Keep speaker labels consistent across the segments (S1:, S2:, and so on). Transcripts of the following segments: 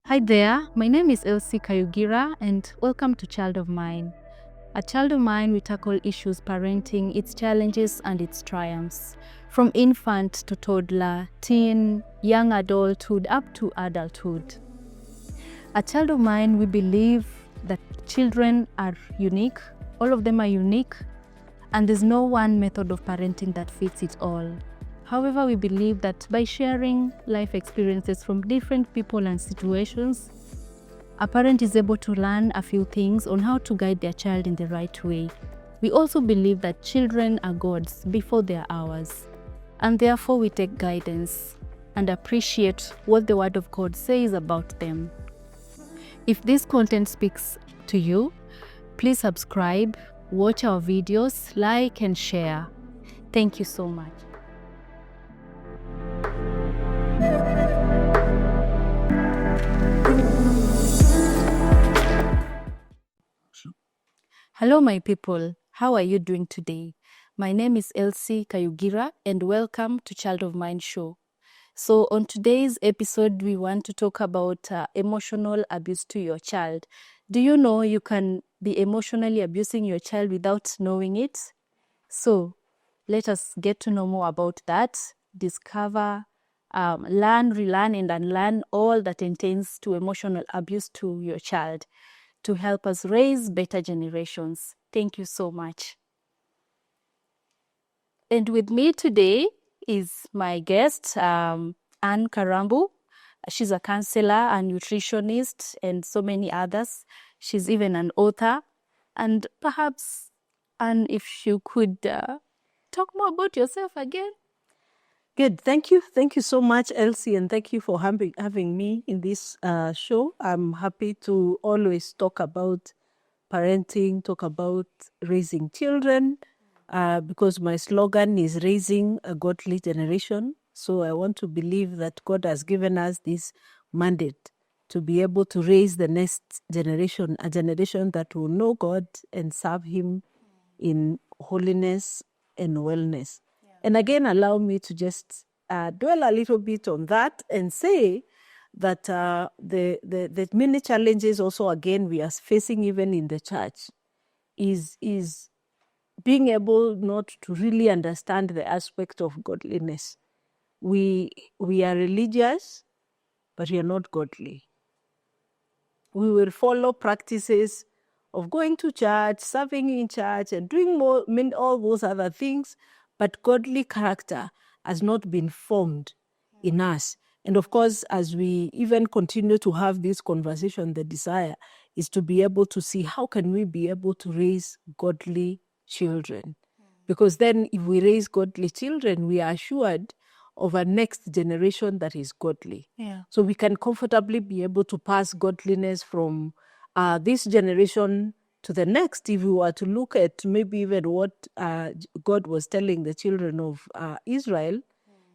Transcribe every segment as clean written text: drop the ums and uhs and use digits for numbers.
S1: Hi there, my name is Elsie Kayugira and welcome to Child of Mine. At Child of Mine, we tackle issues parenting, its challenges and its triumphs. From infant to toddler, teen, young adulthood up to adulthood. At Child of Mine, we believe that children are unique, all of them are unique, and there's no one method of parenting that fits it all. However, we believe that by sharing life experiences from different people and situations, a parent is able to learn a few things on how to guide their child in the right way. We also believe that children are God's before they are ours, and therefore we take guidance and appreciate what the Word of God says about them. If this content speaks to you, please subscribe, watch our videos, like and share. Thank you so much. Hello, my people. How are you doing today? My name is Elsie Kayugira, and welcome to Child of Mine Show. So, on today's episode, we want to talk about emotional abuse to your child. Do you know you can be emotionally abusing your child without knowing it? So, let us get to know more about that, discover, learn, relearn, and unlearn all that entails to emotional abuse to your child to help us raise better generations. Thank you so much. And with me today is my guest, Anne Karambu. She's a counselor, a nutritionist, and so many others. She's even an author. And perhaps, Anne, if you could talk more about yourself again.
S2: Good. Thank you. Thank you so much, Elsie, and thank you for having me in this show. I'm happy to always talk about parenting, talk about raising children, because my slogan is raising a godly generation. So I want to believe that God has given us this mandate to be able to raise the next generation, a generation that will know God and serve Him in holiness and wellness. And again, allow me to just dwell a little bit on that and say that the many challenges also, again, we are facing even in the church is being able not to really understand the aspect of godliness. We are religious, but we are not godly. We will follow practices of going to church, serving in church, and doing all those other things, but godly character has not been formed in us. And of course, as we even continue to have this conversation, the desire is to be able to see how can we be able to raise godly children. Because then if we raise godly children, we are assured of a next generation that is godly.
S1: Yeah.
S2: So we can comfortably be able to pass godliness from this generation to the next. If we were to look at maybe even what God was telling the children of Israel,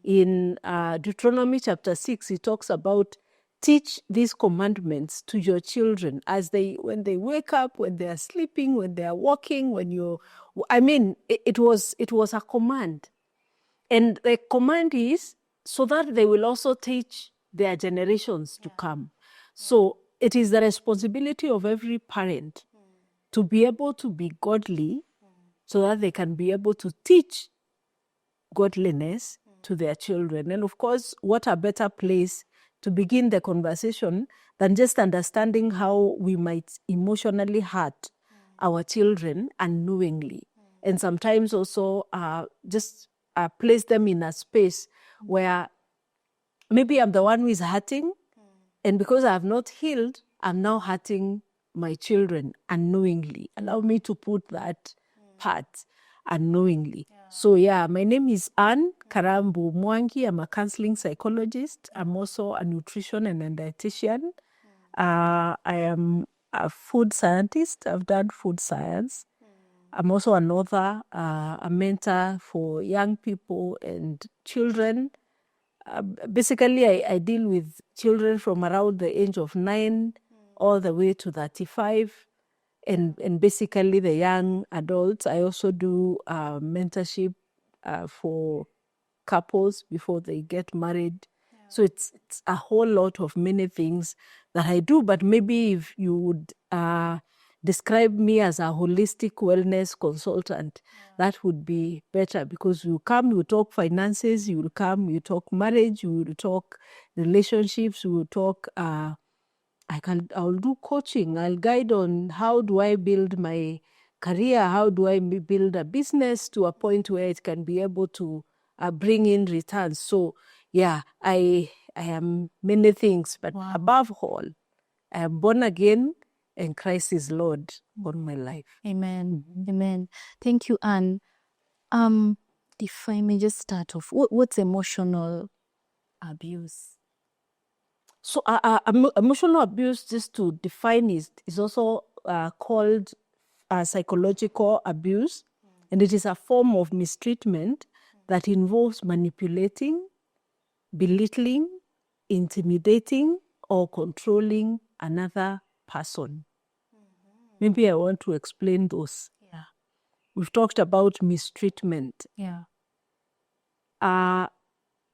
S2: in Deuteronomy chapter 6, he talks about teach these commandments to your children when they wake up, when they are sleeping, when they are walking, it was a command. And the command is so that they will also teach their generations to come. So it is the responsibility of every parent to be able to be godly so that they can be able to teach godliness to their children. And of course, what a better place to begin the conversation than just understanding how we might emotionally hurt our children unknowingly. And sometimes also just place them in a space where maybe I'm the one who is hurting, and because I have not healed, I'm now hurting my children unknowingly. Allow me to put that part unknowingly. So yeah, my name is Anne Karambu Mwangi. I'm a counseling psychologist. I'm also a nutrition and a dietitian. I am a food scientist. I've done food science. I'm also an author, a mentor for young people and children. Basically, I deal with children from around the age of 9 all the way to 35. And basically the young adults. I also do mentorship for couples before they get married. So it's a whole lot of many things that I do, but maybe if you would describe me as a holistic wellness consultant, that would be better, because you come, you talk finances, you will come, you talk marriage, you will talk relationships, you will talk, I'll do coaching, I'll guide on how do I build my career, how do I build a business to a point where it can be able to bring in returns. So yeah, I am many things, but above all, I am born again and Christ is Lord on my life.
S1: Amen. Amen. Thank you, Anne. If I may just start off, what's emotional abuse?
S2: So emotional abuse, just to define, is also called psychological abuse, and it is a form of mistreatment that involves manipulating, belittling, intimidating, or controlling another person. Maybe I want to explain those.
S1: Yeah.
S2: We've talked about mistreatment.
S1: Yeah.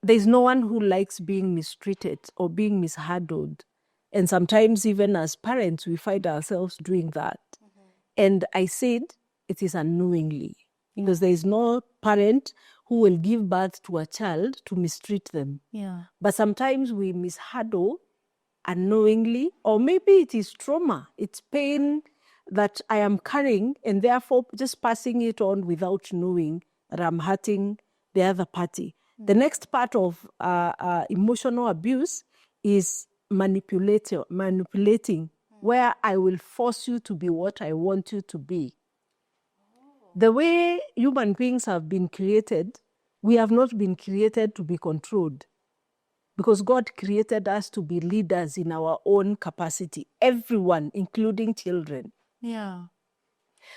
S2: There's no one who likes being mistreated or being mishandled. And sometimes even as parents, we find ourselves doing that. And I said it is unknowingly, because there is no parent who will give birth to a child to mistreat them.
S1: Yeah.
S2: But sometimes we mishandle unknowingly, or maybe it is trauma, it's pain that I am carrying, and therefore just passing it on without knowing that I'm hurting the other party. The next part of emotional abuse is manipulating, where I will force you to be what I want you to be. The way human beings have been created, we have not been created to be controlled, because God created us to be leaders in our own capacity, everyone, including children.
S1: Yeah.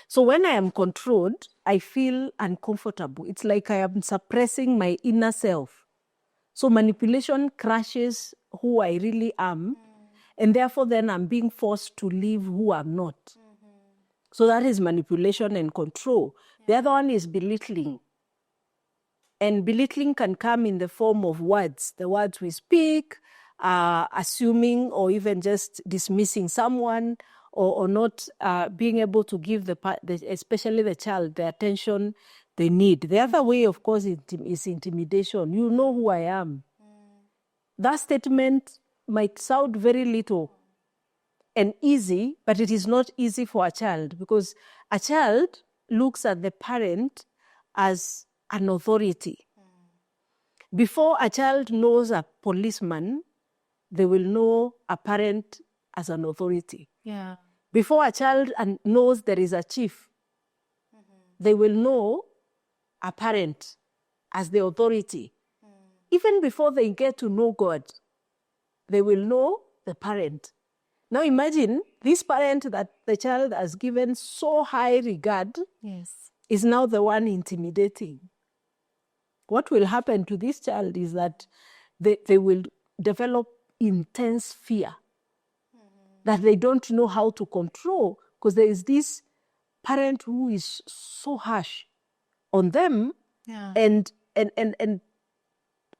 S2: So when I am controlled, I feel uncomfortable. It's like I am suppressing my inner self. So manipulation crushes who I really am, and therefore then I'm being forced to live who I'm not. So that is manipulation and control. The other one is belittling. And belittling can come in the form of words, the words we speak, assuming or even just dismissing someone, or not being able to give especially the child, the attention they need. The other way, of course, is intimidation. You know who I am. That statement might sound very little and easy, but it is not easy for a child, because a child looks at the parent as an authority. Before a child knows a policeman, they will know a parent as an authority.
S1: Yeah.
S2: Before a child knows there is a chief, they will know a parent as the authority. Even before they get to know God, they will know the parent. Now imagine this parent that the child has given so high regard is now the one intimidating. What will happen to this child is that they will develop intense fear that they don't know how to control, because there is this parent who is so harsh on them. And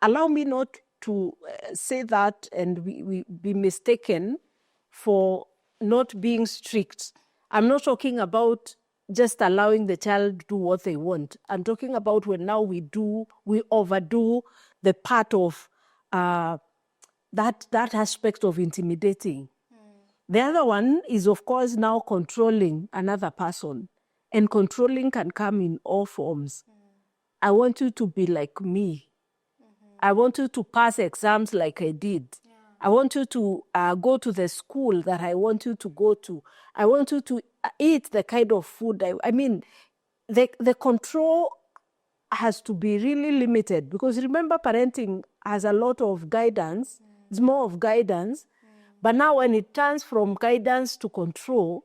S2: allow me not to say that and we be mistaken for not being strict. I'm not talking about just allowing the child to do what they want. I'm talking about when now we overdo the part of that aspect of intimidating. The other one is, of course, now controlling another person. And controlling can come in all forms. I want you to be like me. I want you to pass exams like I did. I want you to go to the school that I want you to go to. I want you to eat the kind of food. I mean, the control has to be really limited, because remember, parenting has a lot of guidance. It's more of guidance. But now when it turns from guidance to control,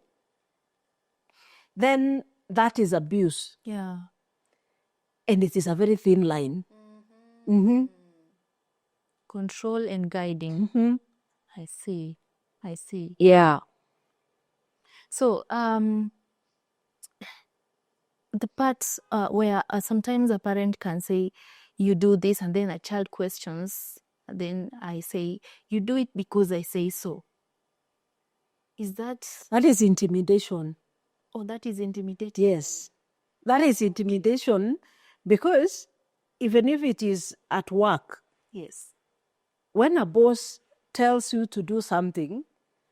S2: then that is abuse.
S1: Yeah.
S2: And it is a very thin line.
S1: Control and guiding. I see.
S2: Yeah.
S1: So the parts where sometimes a parent can say, you do this, and then a child questions then I say, you do it because I say so. Is that...
S2: That is intimidation.
S1: Oh, that is intimidating.
S2: Yes. That is intimidation because even if it is at work,
S1: Yes.
S2: when a boss tells you to do something,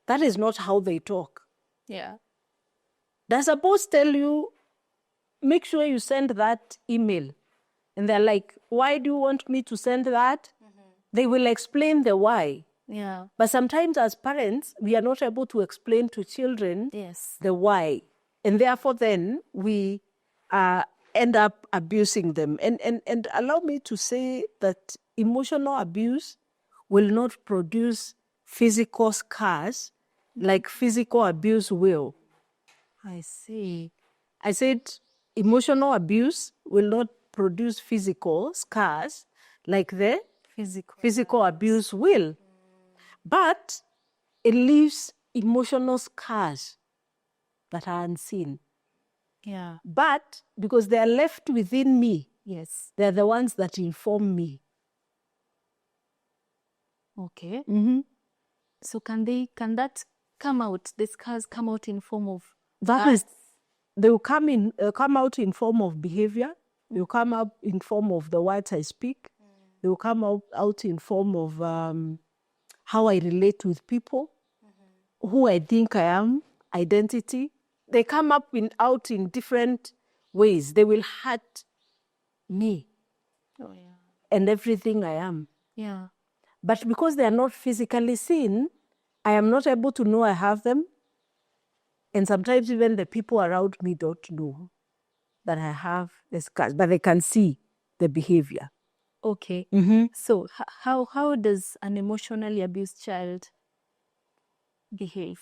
S2: that is not how they talk.
S1: Yeah.
S2: Does a boss tell you, make sure you send that email? And they're like, why do you want me to send that? They will explain the why.
S1: Yeah.
S2: But sometimes as parents, we are not able to explain to children
S1: Yes.
S2: the why. And therefore then we end up abusing them. And allow me to say that emotional abuse will not produce physical scars like physical abuse will.
S1: I see.
S2: I said emotional abuse will not produce physical scars like the physical abuse will. But it leaves emotional scars that are unseen.
S1: Yeah.
S2: But because they are left within me,
S1: Yes.
S2: they're the ones that inform me.
S1: Okay.
S2: Mm-hmm.
S1: So can that come out? The scars come out in form of...
S2: That is, they will come out in form of behavior. They will come out in form of the words I speak. They will come out in form of how I relate with people, who I think I am, identity. They come out in different ways. They will hurt me
S1: Oh, yeah.
S2: and everything I am.
S1: Yeah.
S2: But because they are not physically seen, I am not able to know I have them. And sometimes even the people around me don't know that I have the scars, but they can see the behavior.
S1: Okay.
S2: Mm-hmm.
S1: So how does an emotionally abused child behave?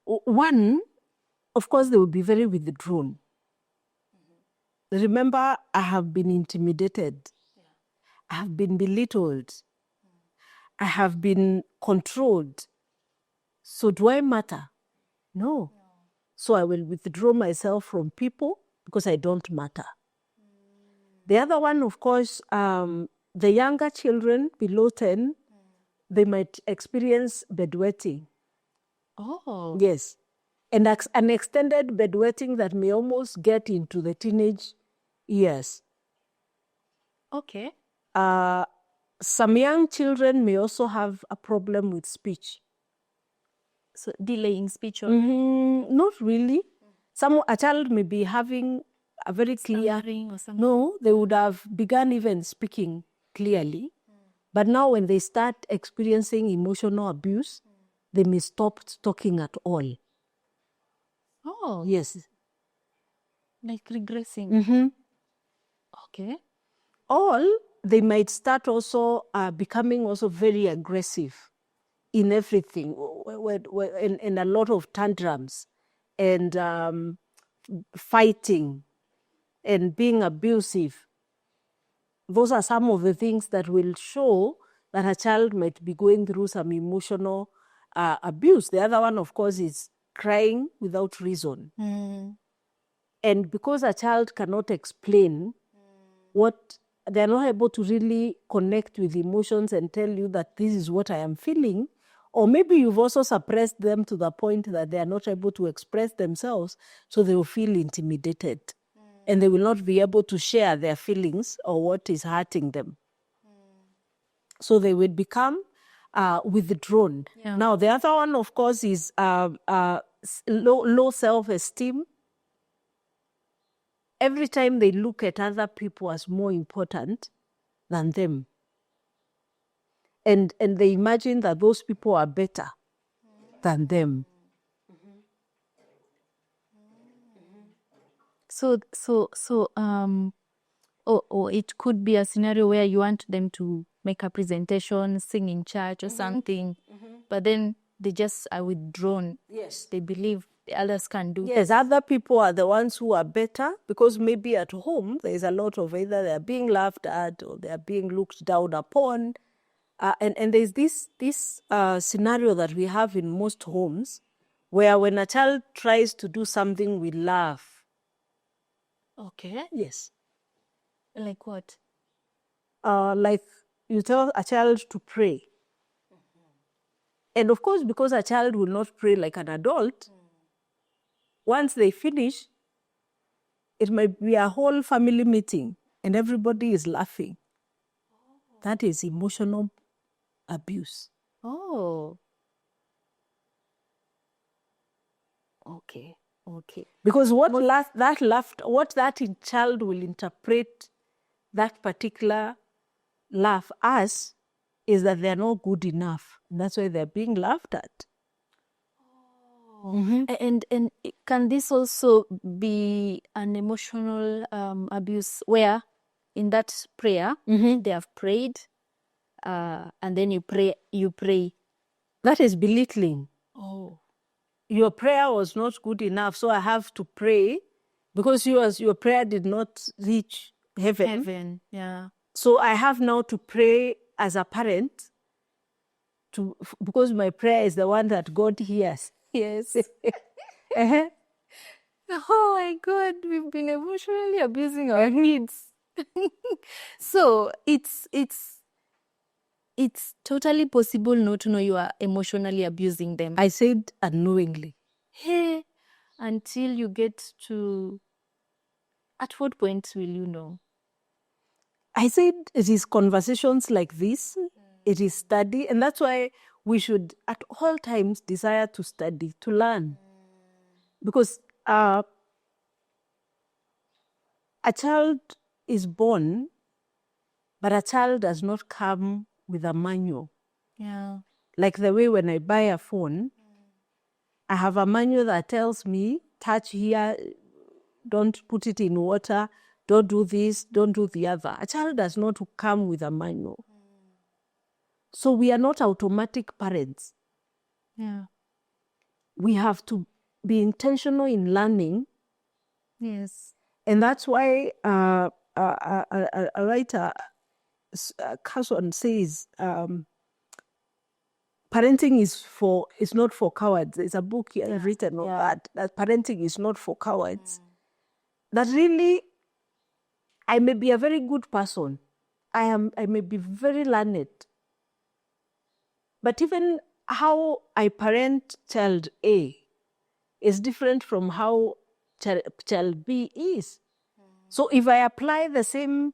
S2: One, of course, they will be very withdrawn. Remember, I have been intimidated. I have been belittled. I have been controlled. So do I matter? No. So I will withdraw myself from people because I don't matter. The other one, of course, the younger children below 10, they might experience bedwetting.
S1: Oh.
S2: Yes. And an extended bedwetting that may almost get into the teenage years.
S1: Okay.
S2: Some young children may also have a problem with speech.
S1: So delaying speech or...
S2: Not really. A child may be having a very clear...
S1: stammering or something.
S2: No, they would have begun even speaking clearly. But now when they start experiencing emotional abuse, they may stop talking at all.
S1: Oh.
S2: Yes.
S1: Like regressing.
S2: Mm-hmm.
S1: Okay.
S2: Or they might start also becoming also very aggressive in everything, and a lot of tantrums and fighting and being abusive. Those are some of the things that will show that a child might be going through some emotional abuse. The other one, of course, is crying without reason. And because a child cannot explain what, they're not able to really connect with emotions and tell you that this is what I am feeling. Or maybe you've also suppressed them to the point that they are not able to express themselves, so they will feel intimidated. And they will not be able to share their feelings or what is hurting them. So they will become withdrawn.
S1: Yeah.
S2: Now, the other one, of course, is low self-esteem. Every time they look at other people as more important than them. And they imagine that those people are better than them.
S1: Or it could be a scenario where you want them to make a presentation, sing in church or something, but then they just are withdrawn.
S2: Yes.
S1: They believe the others can do.
S2: Yes, other people are the ones who are better because maybe at home there is a lot of either they're being laughed at or they're being looked down upon. And there's this scenario that we have in most homes where when a child tries to do something, we laugh.
S1: Okay.
S2: Yes.
S1: Like what?
S2: Like you tell a child to pray. And of course, because a child will not pray like an adult, once they finish, it might be a whole family meeting and everybody is laughing. That is emotional abuse.
S1: Oh. Okay.
S2: Because what that child will interpret that particular laugh as is that they're not good enough. And that's why they're being laughed at.
S1: And can this also be an emotional abuse where in that prayer they have prayed and then you pray?
S2: That is belittling.
S1: Oh.
S2: Your prayer was not good enough, so I have to pray because your prayer did not reach heaven.
S1: Yeah.
S2: So I have now to pray as a parent because my prayer is the one that God hears.
S1: Yes. Oh my God, we've been emotionally abusing our kids. So it's totally possible not to know you are emotionally abusing them.
S2: I said unknowingly.
S1: Hey, until you get to, at what point will you know?
S2: I said it is conversations like this, it is study, and that's why we should at all times desire to study, to learn. Because a child is born, but a child does not come with a manual.
S1: Yeah.
S2: Like the way when I buy a phone, I have a manual that tells me, touch here, don't put it in water, don't do this, don't do the other. A child does not come with a manual. So we are not automatic parents.
S1: Yeah.
S2: We have to be intentional in learning.
S1: Yes.
S2: And that's why a writer, Carson, says parenting is not for cowards. There's a book here written on that parenting is not for cowards. That really, I may be a very good person. I may be very learned. But even how I parent child A is different from how child B is. So if I apply the same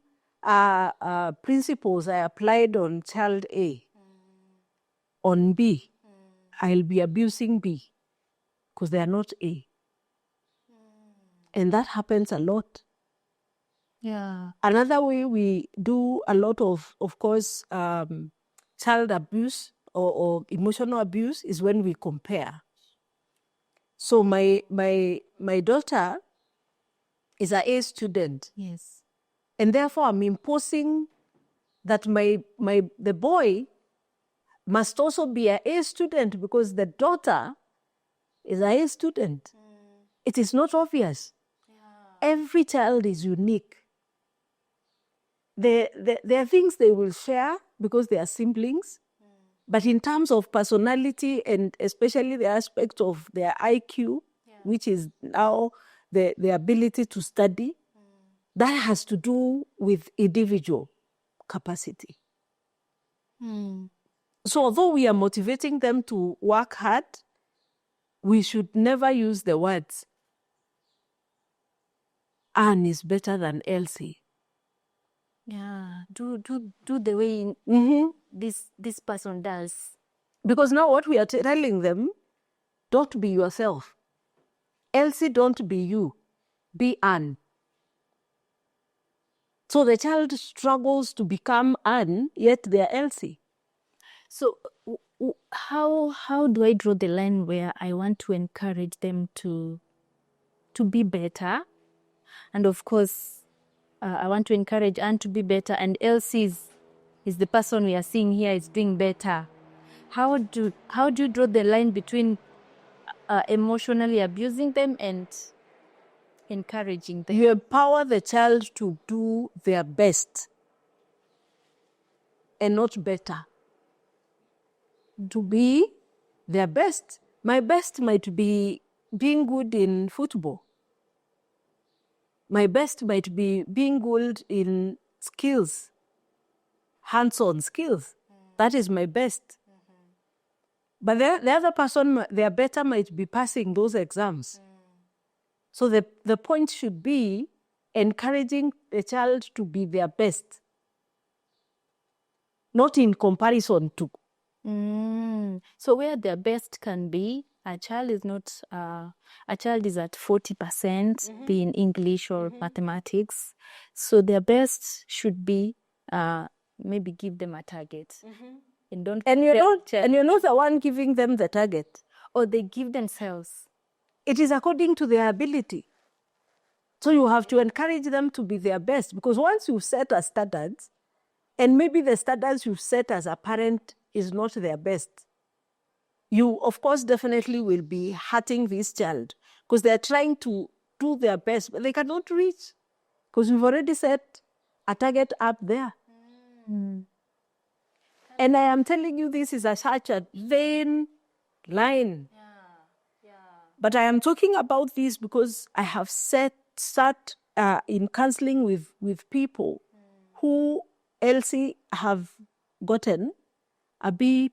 S2: principles I applied on child A, on B, I'll be abusing B because they are not A. And that happens a lot.
S1: Yeah.
S2: Another way we do a lot of course, child abuse or emotional abuse is when we compare. So my daughter is an A student.
S1: Yes.
S2: And therefore I'm imposing that the boy must also be an A student because the daughter is an A student. It is not obvious. Every child is unique. There are things they will share because they are siblings, but in terms of personality and especially the aspect of their IQ, which is now the ability to study, that has to do with individual capacity. So although we are motivating them to work hard, we should never use the words, Anne is better than Elsie.
S1: Yeah. Do the way this person does.
S2: Because now what we are telling them, don't be yourself. Elsie, don't be you. Be Anne. So the child struggles to become Anne, yet they are Elsie.
S1: So how do I draw the line where I want to encourage them to be better? And of course, I want to encourage Anne to be better, and Elsie is the person we are seeing here is doing better. How do you draw the line between emotionally abusing them and encouraging them?
S2: You empower the child to do their best and not better. To be their best. My best might be being good in football. My best might be being good in skills. hands-on skills. That is my best. But the other person, their better might be passing those exams. So the point should be encouraging the child to be their best, not in comparison to.
S1: So where their best can be, a child is not, a child is at 40% be in English or mathematics. So their best should be, maybe give them a target. And don't
S2: you're not the one giving them the target.
S1: Or they give themselves.
S2: It is according to their ability. So you have to encourage them to be their best, because once you set a standards, and maybe the standards you set as a parent is not their best, you, of course, definitely will be hurting this child, because they're trying to do their best, but they cannot reach, because we've already set a target up there. And I am telling you, this is such a vain line. But I am talking about this because I have sat in counseling with people who Elsie have gotten a B+,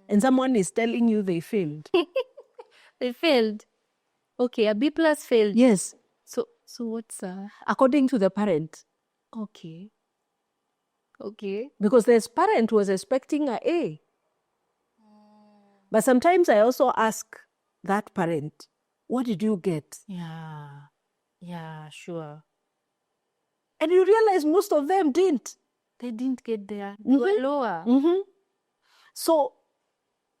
S2: and someone is telling you they failed.
S1: They failed. Okay, a B+ failed.
S2: Yes.
S1: So what's
S2: according to the parent?
S1: Okay.
S2: Because the parent was expecting an A. But sometimes I also ask that parent, what did you get?
S1: Yeah, sure.
S2: And you realize most of them didn't.
S1: They didn't get there. They were lower.
S2: So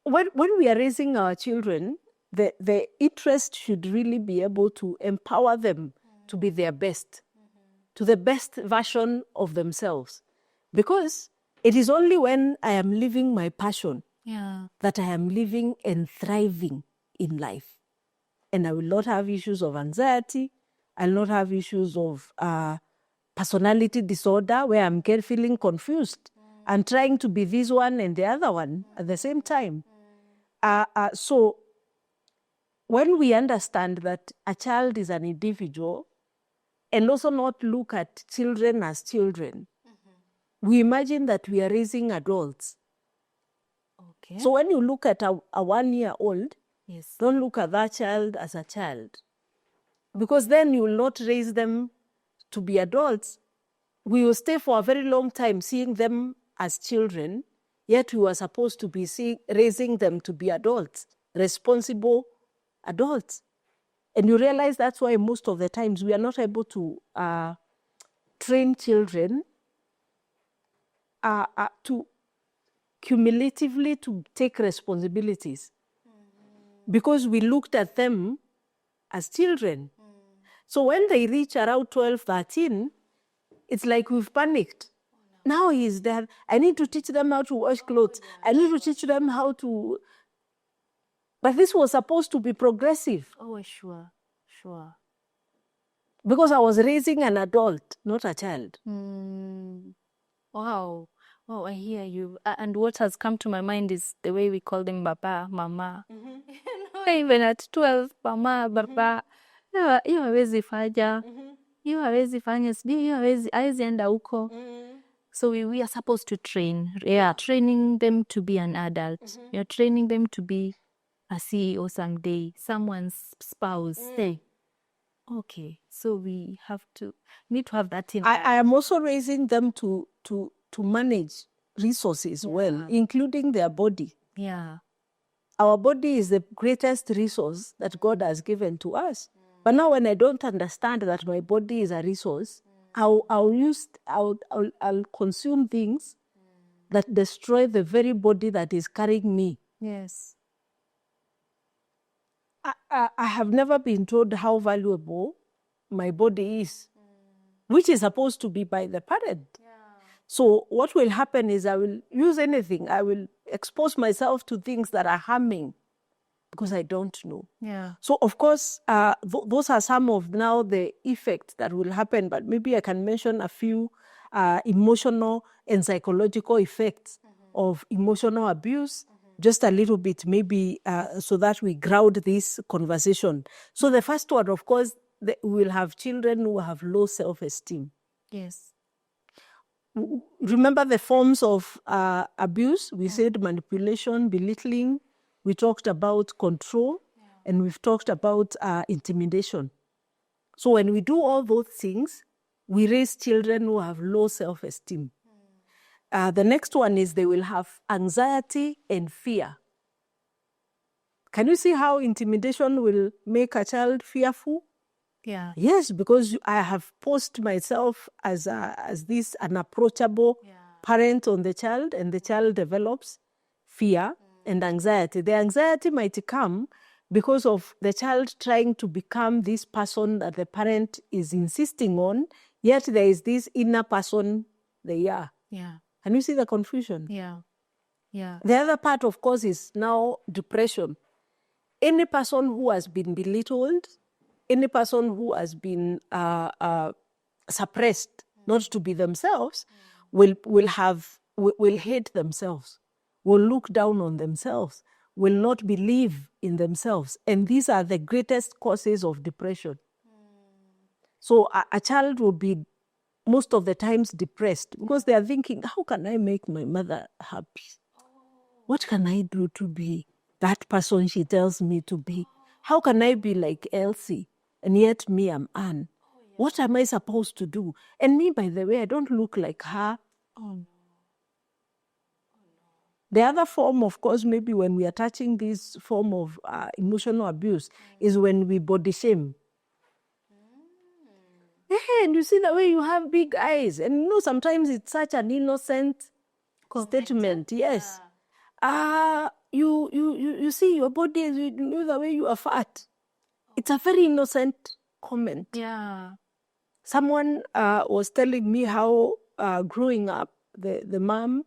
S2: when we are raising our children, the interest should really be able to empower them to be their best, to the best version of themselves. Because it is only when I am living my passion that I am living and thriving in life. And I will not have issues of anxiety. I'll not have issues of personality disorder where I'm feeling confused and trying to be this one and the other one at the same time. So when we understand that a child is an individual and also not look at children as children, we imagine that we are raising adults.
S1: Okay.
S2: So when you look at a 1-year-old,
S1: Yes.
S2: don't look at that child as a child, because then you will not raise them to be adults. We will stay for a very long time seeing them as children, yet we were supposed to be raising them to be adults, responsible adults. And you realize that's why most of the times we are not able to train children to cumulatively to take responsibilities, because we looked at them as children. So when they reach around 12, 13, it's like we've panicked. Now he's there. I need to teach them how to wash clothes. I need to teach them how to... But this was supposed to be progressive.
S1: Oh, sure.
S2: Because I was raising an adult, not a child.
S1: Wow, I hear you. And what has come to my mind is the way we call them Baba, Mama. Even at 12, Mama, Baba. Hiyo hawezi fanya. Hiyo hawezi fanya. Sijui hiyo hawezi enda huko. So we are supposed to train. We are training them to be an adult. We are training them to be a CEO someday, someone's spouse. Okay, so we need to have that in
S2: I am also raising them to manage resources well, including their body.
S1: Yeah.
S2: Our body is the greatest resource that God has given to us. But now when I don't understand that my body is a resource, I'll consume things that destroy the very body that is carrying me.
S1: Yes.
S2: I have never been told how valuable my body is, which is supposed to be by the parent. So what will happen is I will use anything. I will expose myself to things that are harming because I don't know.
S1: Yeah.
S2: So of course, those are some of now the effects that will happen, but maybe I can mention a few emotional and psychological effects of emotional abuse, just a little bit, maybe so that we ground this conversation. So the first one, of course, we will have children who have low self-esteem.
S1: Yes.
S2: remember the forms of abuse? We said manipulation, belittling. We talked about control, and we've talked about intimidation. So when we do all those things, we raise children who have low self-esteem. The next one is they will have anxiety and fear. Can you see how intimidation will make a child fearful?
S1: Yeah.
S2: Yes, because I have posed myself as this unapproachable parent on the child, and the child develops fear and anxiety. The anxiety might come because of the child trying to become this person that the parent is insisting on, yet there is this inner person they are.
S1: Yeah.
S2: Can you see the confusion?
S1: Yeah. Yeah.
S2: The other part, of course, is now depression. Any person who has been belittled, any person who has been suppressed not to be themselves, will hate themselves, will look down on themselves, will not believe in themselves. And these are the greatest causes of depression. So a child will be most of the times depressed because they are thinking, how can I make my mother happy? What can I do to be that person she tells me to be? How can I be like Elsie? And yet me, I'm Anne. What am I supposed to do? And me, by the way, I don't look like her. The other form, of course, maybe when we are touching this form of emotional abuse is when we body shame. And you see the way you have big eyes. And you know, sometimes it's such an innocent statement. Yes. You see your body, you know the way you are fat. It's a very innocent comment.
S1: Yeah.
S2: Someone was telling me how growing up, the mom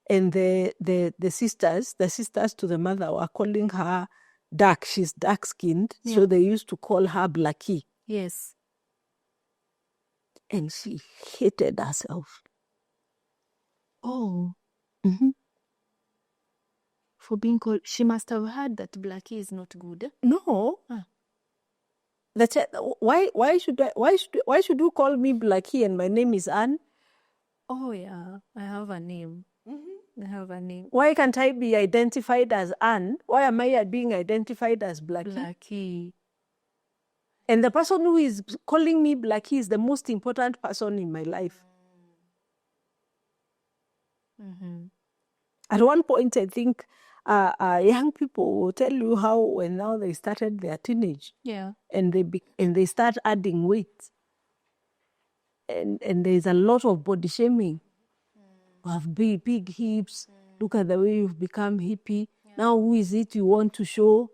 S2: and the sisters to the mother were calling her dark. She's dark-skinned, so they used to call her Blackie.
S1: Yes.
S2: And she hated herself.
S1: Oh.
S2: Mm-hmm.
S1: For being called, she must have heard that Blackie is not good.
S2: No. Why should you call me Blackie and my name is Anne?
S1: Oh yeah, I have a name. I have a name.
S2: Why can't I be identified as Anne? Why am I being identified as Blackie?
S1: Blackie.
S2: And the person who is calling me Blackie is the most important person in my life.
S1: Mm-hmm.
S2: At one point, I think young people will tell you how when now they started their teenage, and they start adding weight, and there's a lot of body shaming. You have big hips. Look at the way you've become hippie. Now, who is it you want to show?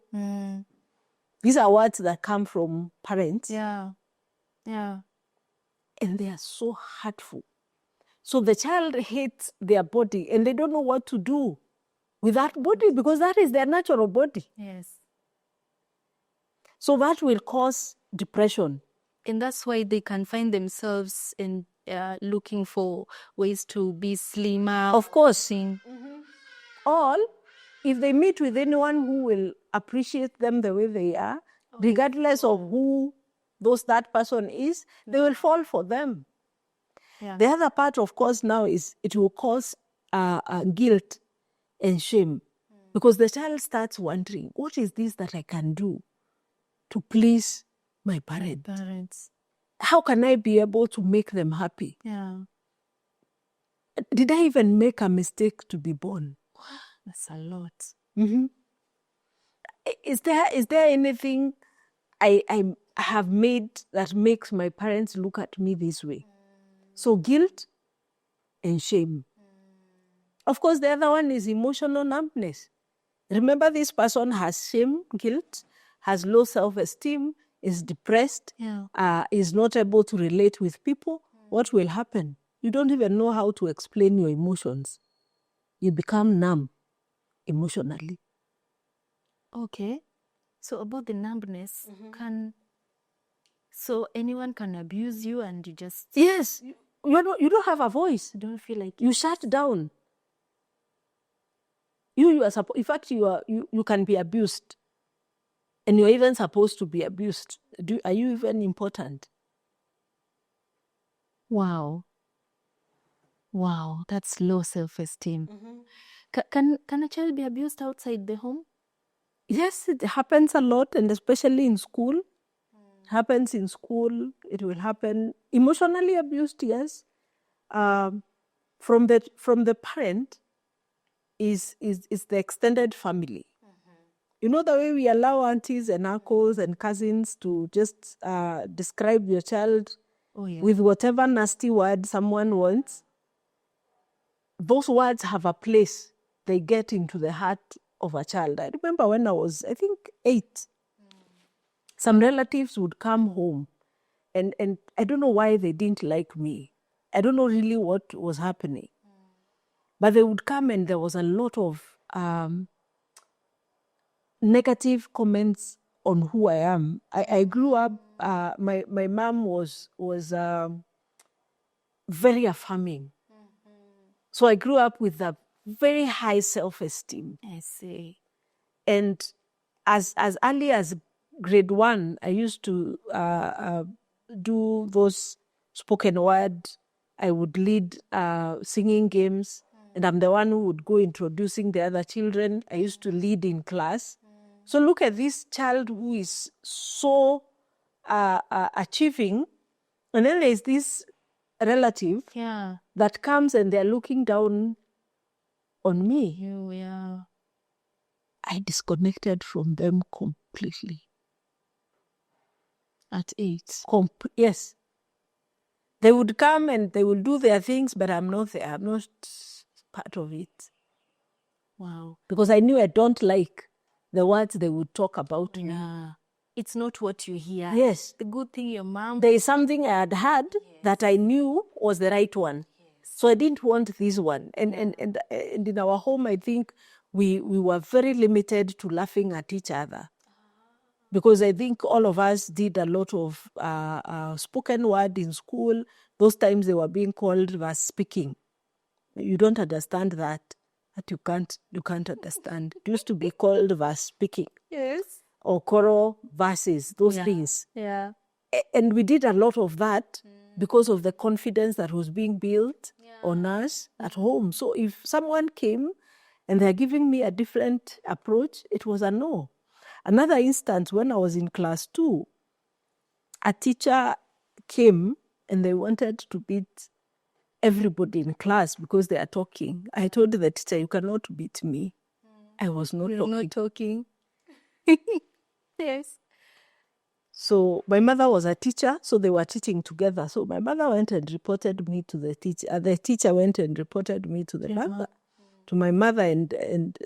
S2: These are words that come from parents.
S1: Yeah.
S2: And they are so hurtful. So the child hates their body and they don't know what to do with that body because that is their natural body.
S1: Yes.
S2: So that will cause depression.
S1: And that's why they can find themselves in looking for ways to be slimmer.
S2: Of course. Or if they meet with anyone who will appreciate them the way they are, regardless of who that person is, they will fall for them. Yeah. The other part, of course, now is it will cause guilt and shame because the child starts wondering, what is this that I can do to please my parents? How can I be able to make them happy?
S1: Yeah.
S2: Did I even make a mistake to be born?
S1: That's a lot.
S2: Mm-hmm. Is there anything I have made that makes my parents look at me this way? So guilt and shame. Of course, the other one is emotional numbness. Remember, this person has shame, guilt, has low self-esteem, is depressed, is not able to relate with people. What will happen? You don't even know how to explain your emotions. You become numb emotionally.
S1: Okay. So about the numbness, so anyone can abuse you and you just...
S2: Yes. You don't have a voice.
S1: You don't feel like...
S2: You shut down. You are in fact, you can be abused. And you're even supposed to be abused. Are you even important?
S1: Wow. Wow, that's low self-esteem. Can a child be abused outside the home?
S2: Yes, it happens a lot, and especially in school. Happens in school. It will happen. Emotionally abused, yes. From the parent is the extended family. You know, the way we allow aunties and uncles and cousins to just describe your child with whatever nasty word someone wants. Those words have a place. They get into the heart of a child. I remember when I was, I think, 8, some relatives would come home, and I don't know why they didn't like me. I don't know really what was happening. But they would come, and there was a lot of negative comments on who I am. I grew up, my mom was very affirming. So I grew up with a very high self-esteem.
S1: I see.
S2: And as early as grade 1, I used to do those spoken word. I would lead singing games, and I'm the one who would go introducing the other children. I used to lead in class. So look at this child who is so achieving, and then there's this relative that comes and they're looking down on me. I disconnected from them completely.
S1: At 8?
S2: Yes. They would come and they will do their things, but I'm not there. I'm not part of it.
S1: Wow.
S2: Because I knew I don't like the words they would talk about me.
S1: It's not what you hear.
S2: Yes.
S1: The good thing your mom...
S2: There is something I had heard that I knew was the right one. So I didn't want this one. And in our home, I think we were very limited to laughing at each other. Because I think all of us did a lot of spoken word in school. Those times they were being called verse speaking. You don't understand that you can't understand. It used to be called verse speaking.
S1: Yes.
S2: Or choral verses, those things.
S1: Yeah.
S2: And we did a lot of that because of the confidence that was being built on us at home. So if someone came and they're giving me a different approach, it was a no. Another instance, when I was in class 2, a teacher came and they wanted to beat everybody in class because they are talking. I told the teacher, you cannot beat me. I was not talking.
S1: Yes.
S2: So my mother was a teacher, so they were teaching together. So my mother went and reported me to the teacher. The teacher went and reported me to the mother. To my mother, and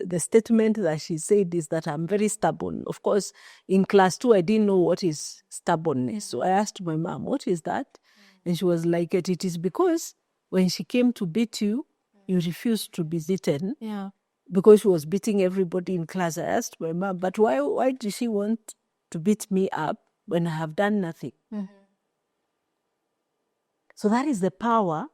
S2: the statement that she said is that I'm very stubborn. Of course, in class 2, I didn't know what is stubbornness. So I asked my mom, what is that? And she was like, it is because when she came to beat you, you refused to be beaten.
S1: Yeah.
S2: Because she was beating everybody in class. I asked my mom, but why did she want to beat me up when I have done nothing? So that is the power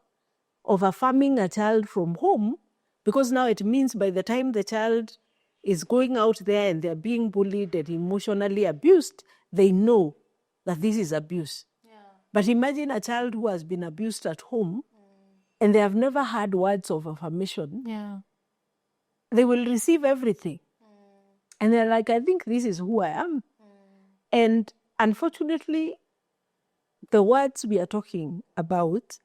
S2: of affirming a child from home, because now it means by the time the child is going out there and they're being bullied and emotionally abused, they know that this is abuse. But imagine a child who has been abused at home and they have never had words of affirmation. They will receive everything. And they're like, I think this is who I am. And unfortunately, the words we are talking about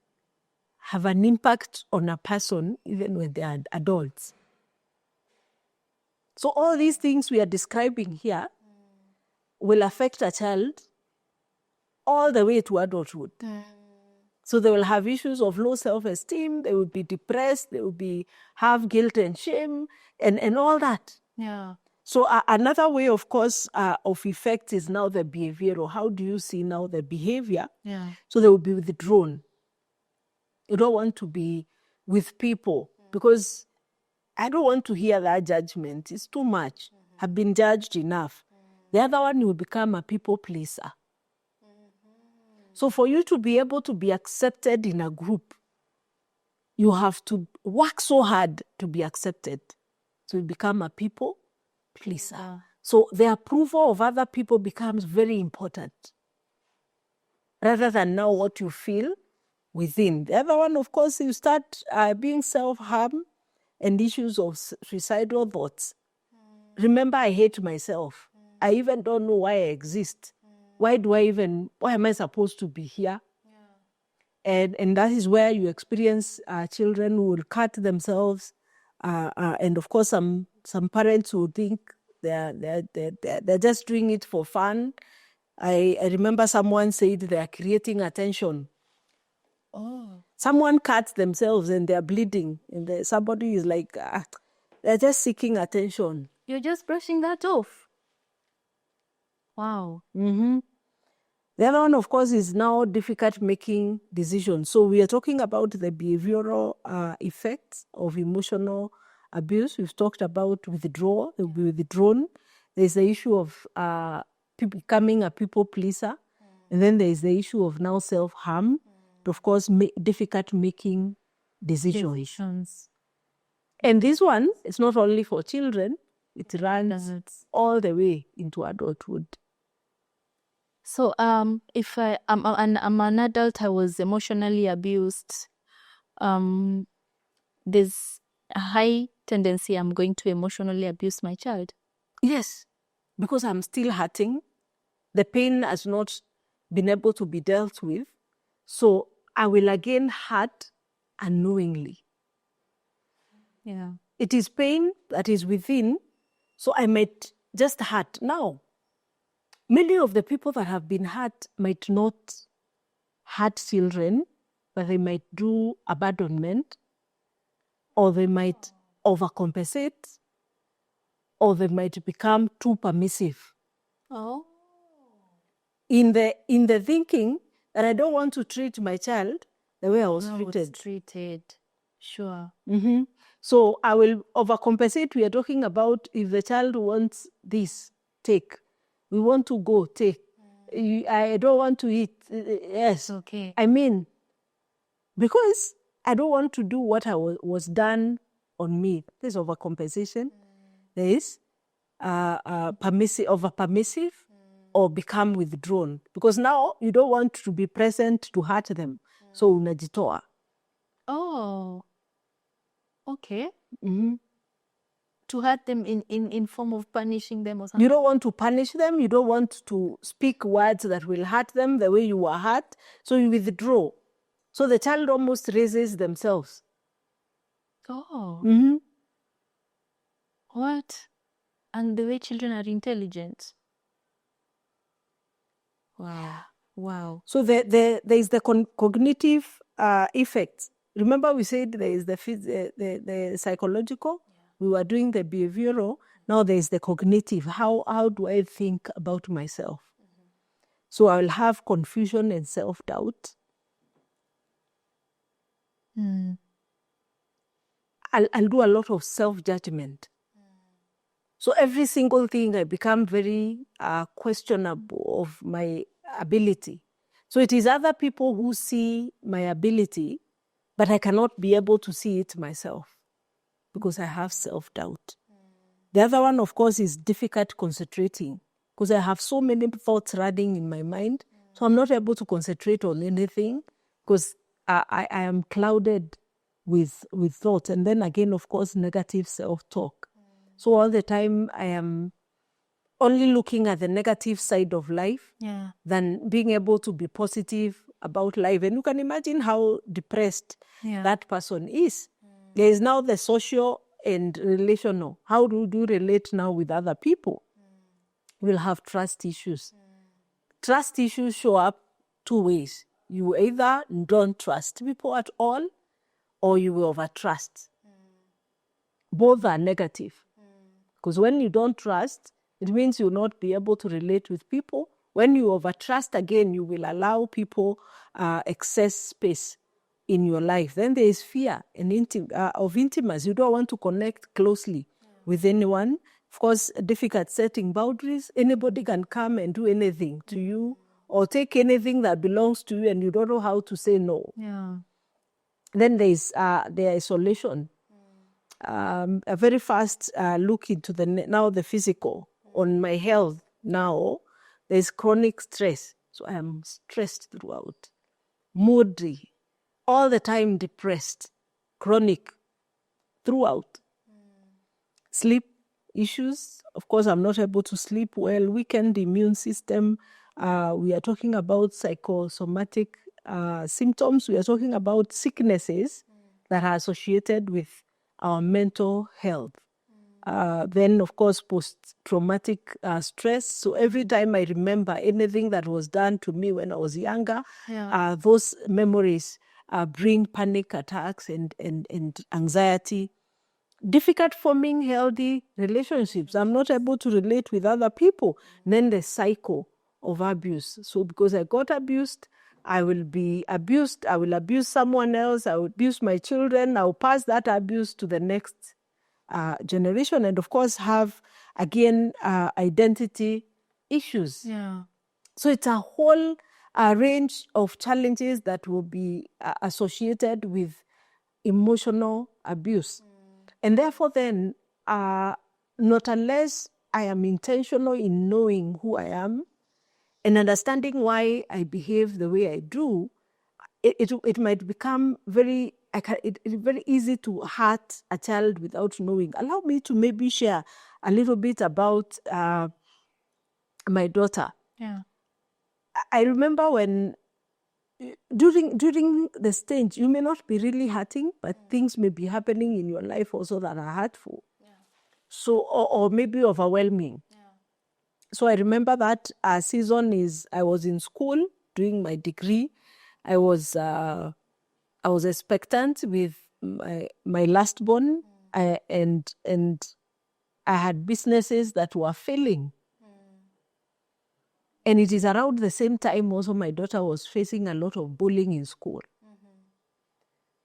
S2: have an impact on a person even when they are adults. So all these things we are describing here will affect a child all the way to adulthood. So they will have issues of low self-esteem, they will be depressed, they will have guilt and shame, and all that. So another way, of course, of effect is now the behavioral. How do you see now the behavior? So they will be withdrawn. You don't want to be with people because I don't want to hear that judgment. It's too much. I've been judged enough. The other one, you will become a people pleaser. So for you to be able to be accepted in a group, you have to work so hard to be accepted. So you become a people pleaser. So the approval of other people becomes very important. Rather than now what you feel, within. The other one, of course, you start being self-harm and issues of suicidal thoughts. Remember, I hate myself. I even don't know why I exist. Why am I supposed to be here? And that is where you experience children who will cut themselves. And of course, some parents will think they're just doing it for fun. I remember someone said they are creating attention.
S1: Oh.
S2: Someone cut themselves and they're bleeding. And somebody is like, they're just seeking attention.
S1: You're just brushing that off. Wow.
S2: Mm-hmm. The other one, of course, is now difficult making decisions. So we are talking about the behavioral effects of emotional abuse. We've talked about withdrawal. They'll be withdrawn. There's the issue of becoming a people pleaser. And then there's the issue of now self-harm. Of course, difficult making decisions. And this one is not only for children. It runs all the way into adulthood.
S1: So if I'm an adult, I was emotionally abused, there's a high tendency I'm going to emotionally abuse my child.
S2: Yes, because I'm still hurting. The pain has not been able to be dealt with. So I will again hurt unknowingly.
S1: Yeah.
S2: It is pain that is within, so I might just hurt. Now, many of the people that have been hurt might not hurt children, but they might do abandonment, or they might overcompensate, or they might become too permissive.
S1: Oh.
S2: In the thinking that I don't want to treat my child the way I was
S1: treated. Sure.
S2: Mm-hmm. So I will overcompensate. We are talking about if the child wants this, take. We want to go, take. I don't want to eat. Yes.
S1: Okay.
S2: I mean, because I don't want to do what was done on me. There's overcompensation. There is over-permissive or become withdrawn. Because now you don't want to be present to hurt them. So unajitoa.
S1: Oh. Okay.
S2: Mm-hmm.
S1: To hurt them in form of punishing them or something.
S2: You don't want to punish them. You don't want to speak words that will hurt them the way you were hurt. So you withdraw. So the child almost raises themselves.
S1: Oh.
S2: Mm-hmm.
S1: What? And the way children are intelligent. Wow. Wow.
S2: So there is the cognitive effects. Remember we said there is the psychological. Yeah. We were doing the behavioral. Now there is the cognitive. How do I think about myself? Mm-hmm. So I will have confusion and self-doubt. I'll do a lot of self-judgment. So every single thing I become very questionable of my ability. So it is other people who see my ability, but I cannot be able to see it myself because I have self-doubt. The other one, of course, is difficult concentrating because I have so many thoughts running in my mind. So I'm not able to concentrate on anything because I am clouded with thoughts. And then again, of course, negative self-talk. So all the time I am only looking at the negative side of life than being able to be positive about life. And you can imagine how depressed that person is. There is now the social and relational. How do you relate now with other people? We'll have trust issues. Trust issues show up two ways. You either don't trust people at all or you will overtrust. Both are negative. Because when you don't trust, it means you'll not be able to relate with people. When you overtrust, again, you will allow people excess space in your life. Then there is fear and of intimacy. You don't want to connect closely with anyone. Of course, difficult setting boundaries. Anybody can come and do anything to you or take anything that belongs to you and you don't know how to say no.
S1: Yeah.
S2: Then there is the isolation. A very fast look into the physical on my health now. There's chronic stress. So I am stressed throughout, moody, all the time depressed, chronic, throughout. Sleep issues. Of course, I'm not able to sleep well. Weakened immune system. We are talking about psychosomatic symptoms. We are talking about sicknesses that are associated with our mental health. Then, of course, post-traumatic stress. So every time I remember anything that was done to me when I was younger, those memories bring panic attacks and anxiety. Difficult forming healthy relationships. I'm not able to relate with other people. Then the cycle of abuse. So because I got abused, I will be abused. I will abuse someone else. I will abuse my children. I will pass that abuse to the next generation. And of course, have, again, identity issues.
S1: Yeah.
S2: So it's a whole range of challenges that will be associated with emotional abuse. And therefore then, not unless I am intentional in knowing who I am and understanding why I behave the way I do, it might become very easy to hurt a child without knowing. Allow me to maybe share a little bit about my daughter.
S1: Yeah.
S2: I remember when during the stage, you may not be really hurting, but things may be happening in your life also that are hurtful. Yeah. So, or maybe overwhelming. Yeah. So I remember that season I was in school doing my degree. I was expectant with my last born, and I had businesses that were failing. And it is around the same time also my daughter was facing a lot of bullying in school.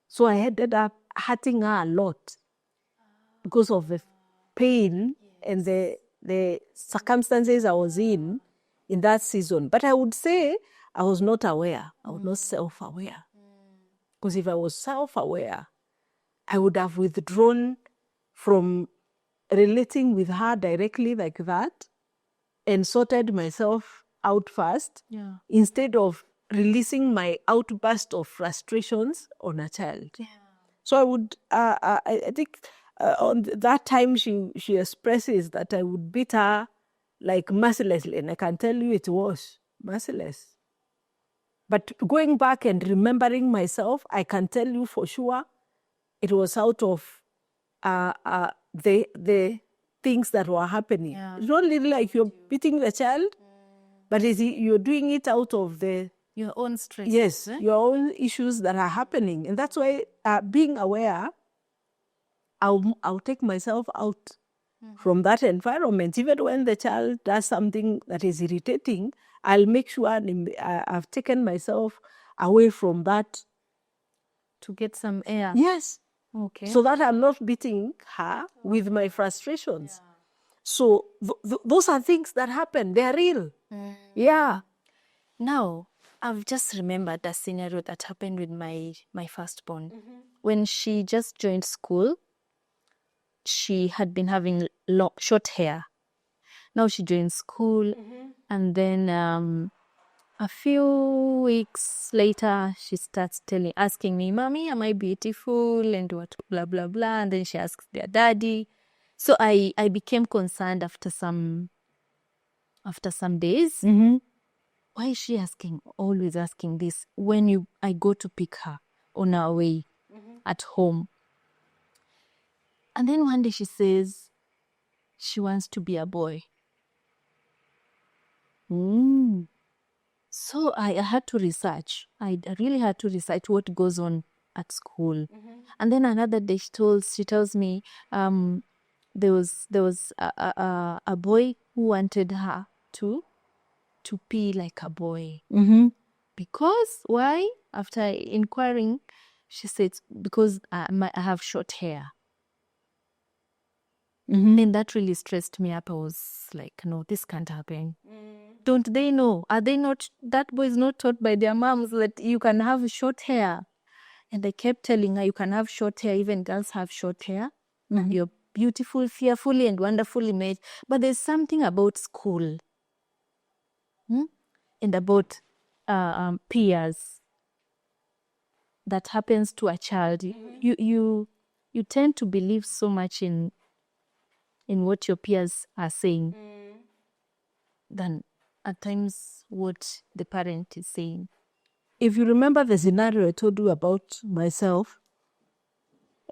S2: So I ended up hurting her a lot because of the pain and the circumstances I was in that season. But I would say I was not aware. I was not self-aware. Because if I was self-aware, I would have withdrawn from relating with her directly like that and sorted myself out first, instead of releasing my outburst of frustrations on a child. Yeah. So I would, I think on that time she expresses that I would beat her like mercilessly, and I can tell you it was merciless. But going back and remembering myself, I can tell you for sure it was out of the things that were happening. Yeah. It's not really like you're beating the child, but you're doing it out of
S1: your own stress.
S2: Yes, your own issues that are happening. And that's why being aware, I'll take myself out from that environment. Even when the child does something that is irritating, I'll make sure I've taken myself away from that.
S1: To get some air.
S2: Yes.
S1: Okay.
S2: So that I'm not beating her with my frustrations. Yeah. So those are things that happen. They're real. Yeah.
S1: Now, I've just remembered a scenario that happened with my firstborn. When she just joined school, she had been having short hair. Now she joined school, and then a few weeks later, she starts asking me, "Mommy, am I beautiful?" and what, blah, blah, blah. And then she asks their daddy. So I became concerned after some days. Why is she always asking this when I go to pick her on our way at home? And then one day she says she wants to be a boy. So I had to research. I really had to research what goes on at school. And then another day she tells me there was a boy who wanted her to pee like a boy. Because why? After inquiring, she said, because I have short hair. And that really stressed me up. I was like, no, this can't happen. Don't they know? Are they not? That boy is not taught by their moms that you can have short hair. And I kept telling her, you can have short hair. Even girls have short hair. You're beautiful, fearfully and wonderfully made. But there's something about school and about peers that happens to a child, you tend to believe so much in what your peers are saying than at times what the parent is saying.
S2: If you remember the scenario I told you about myself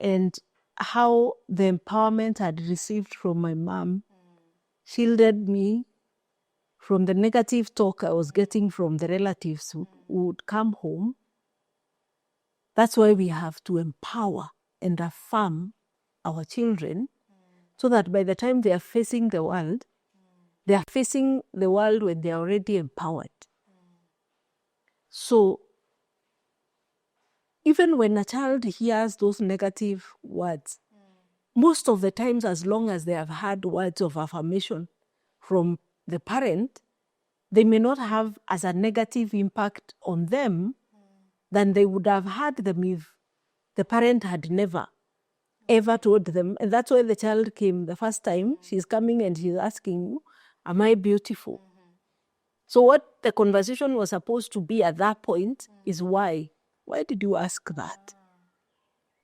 S2: and how the empowerment I'd received from my mom shielded me from the negative talk I was getting from the relatives who would come home, that's why we have to empower and affirm our children so that by the time they are facing the world, they are facing the world when they are already empowered. So even when a child hears those negative words, most of the times, as long as they have had words of affirmation from the parent, they may not have as a negative impact on them than they would have had them if the parent had never, ever told them. And that's why the child came the first time. She's coming and she's asking you, am I beautiful? So what the conversation was supposed to be at that point is why? Why did you ask that?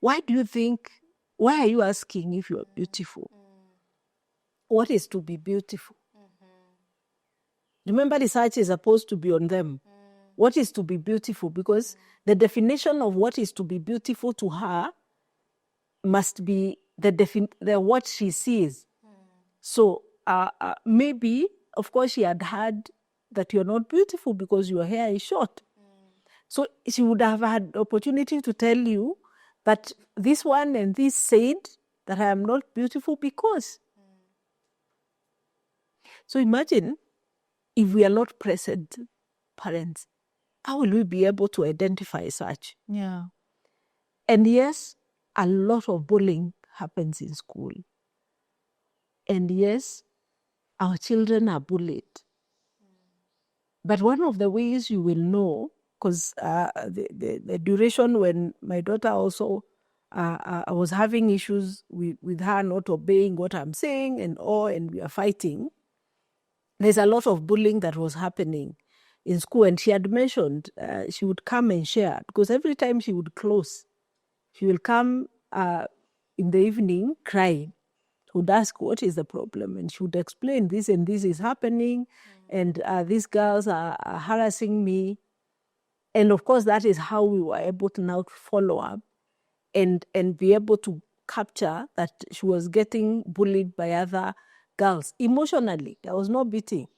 S2: Why do you think, why are you asking if you're beautiful? What is to be beautiful? Remember, research is supposed to be on them. What is to be beautiful? Because the definition of what is to be beautiful to her must be the what she sees. So maybe, of course, she had heard that you're not beautiful because your hair is short. So she would have had the opportunity to tell you that this one and this said that I am not beautiful because. So imagine if we are not present parents, how will we be able to identify such?
S1: Yeah.
S2: And yes, a lot of bullying happens in school. And yes, our children are bullied. But one of the ways you will know, because the duration when my daughter also, I was having issues with her not obeying what I'm saying and we are fighting. There's a lot of bullying that was happening in school. And she had mentioned she would come and share, because every time she would close, she will come in the evening crying. Would ask, what is the problem? And she would explain this and this is happening, and these girls are harassing me. And of course, that is how we were able to now follow up and be able to capture that she was getting bullied by other girls emotionally. There was no beating.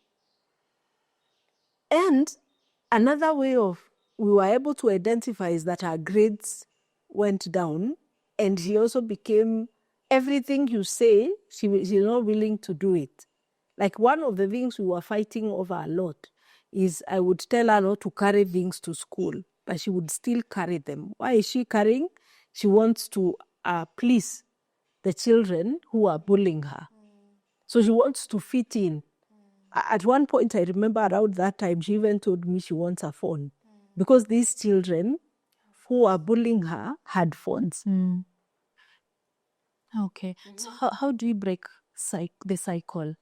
S2: And another way we were able to identify is that her grades went down, and she also became, everything you say, she's not willing to do it. Like one of the things we were fighting over a lot is I would tell her not to carry things to school, but she would still carry them. Why is she carrying? She wants to please the children who are bullying her. So she wants to fit in. At one point, I remember around that time, she even told me she wants a phone because these children who are bullying her had phones.
S1: Okay. So how do we break the cycle?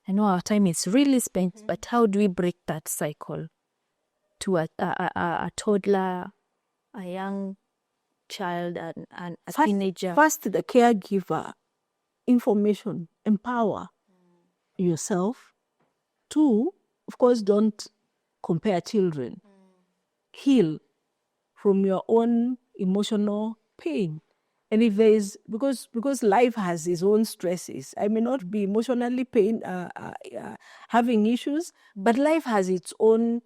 S1: I know our time is really spent, but how do we break that cycle to a toddler, a young child, and a teenager?
S2: First, the caregiver, information, empower yourself. 2, of course, don't compare children. Heal from your own emotional pain. And if there is, because life has its own stresses, I may not be emotionally having issues, but life has its own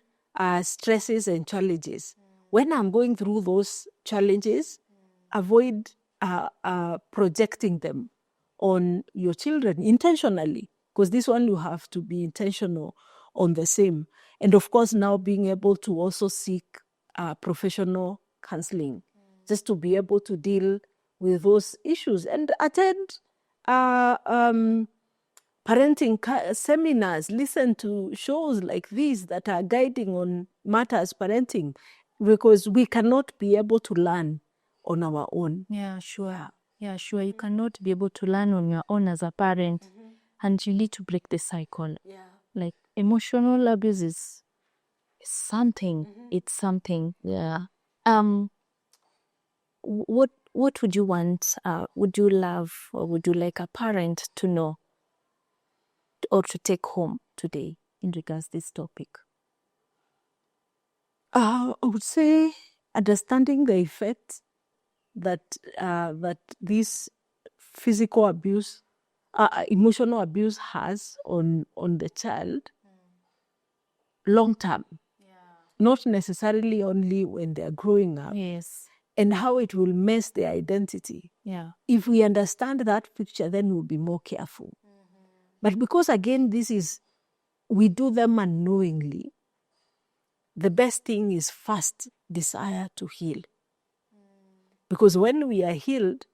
S2: stresses and challenges. When I'm going through those challenges, avoid projecting them on your children intentionally, because this one you have to be intentional on the same. And of course, now being able to also seek professional counseling, just to be able to deal with those issues and attend parenting seminars, listen to shows like these that are guiding on matters parenting, because we cannot be able to learn on our own.
S1: Yeah, sure. Yeah, sure. You cannot be able to learn on your own as a parent, and you need to break the cycle. Yeah. Like emotional abuse is something. It's something. Yeah. what would you want, would you love, or would you like a parent to know or to take home today in regards to this topic?
S2: I would say understanding the effect that this physical abuse, emotional abuse has on the child long term, not necessarily only when they're growing up.
S1: Yes.
S2: And how it will mess their identity.
S1: Yeah.
S2: If we understand that picture, then we'll be more careful. But because, again, we do them unknowingly, the best thing is first desire to heal. Because when we are healed,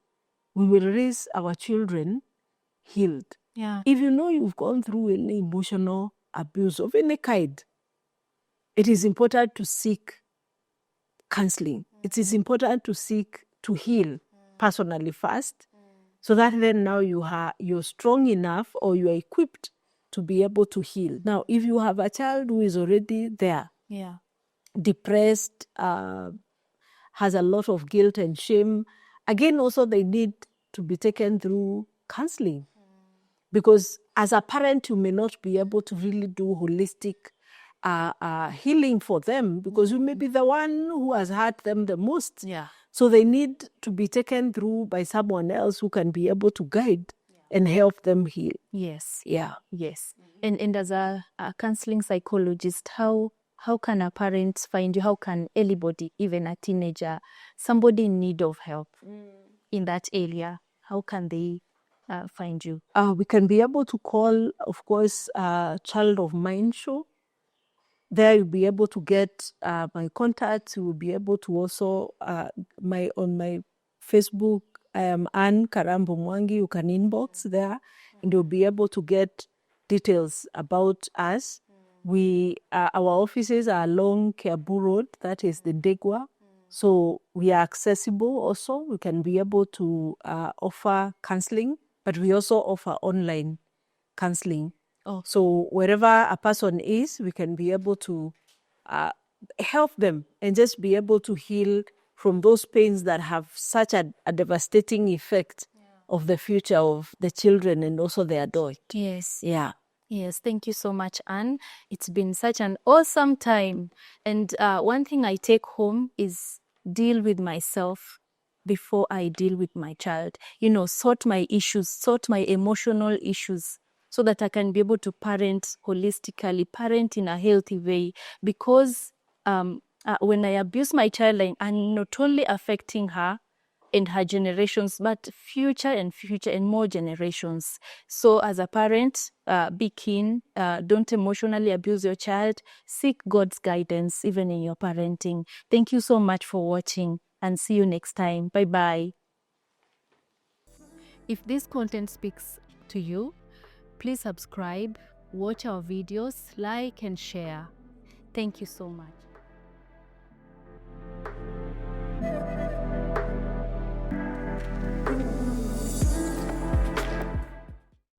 S2: we will raise our children healed.
S1: Yeah.
S2: If you know you've gone through any emotional abuse of any kind, it is important to seek counseling. It is important to seek to heal personally first, so that then now you're strong enough, or you are equipped to be able to heal. Now, if you have a child who is already there,
S1: Yeah.
S2: depressed, has a lot of guilt and shame, again, also they need to be taken through counseling. Because as a parent, you may not be able to really do holistic healing for them, because you may be the one who has hurt them the most.
S1: Yeah.
S2: So they need to be taken through by someone else who can be able to guide and help them heal.
S1: Yes.
S2: Yeah.
S1: Yes. And as a counseling psychologist, how can a parent find you? How can anybody, even a teenager, somebody in need of help in that area, how can they find you?
S2: We can be able to call, of course, Child of Mine show. There you'll be able to get my contacts. You will be able to also, on my Facebook, I am Ann Karambo Mwangi. You can inbox there, and you'll be able to get details about us. Our offices are along Kiabu Road, that is the Degwa. So we are accessible also. We can be able to offer counseling, but we also offer online counseling.
S1: Oh.
S2: So wherever a person is, we can be able to help them and just be able to heal from those pains that have such a devastating effect of the future of the children and also the adult.
S1: Yes.
S2: Yeah.
S1: Yes, thank you so much, Anne. It's been such an awesome time. And one thing I take home is deal with myself before I deal with my child. Sort my issues, sort my emotional issues, so that I can be able to parent holistically, parent in a healthy way. Because when I abuse my child, I'm not only affecting her and her generations, but future and more generations. So as a parent, be keen, don't emotionally abuse your child, seek God's guidance even in your parenting. Thank you so much for watching, and see you next time. Bye-bye. If this content speaks to you, please subscribe, watch our videos, like and share. Thank you so much.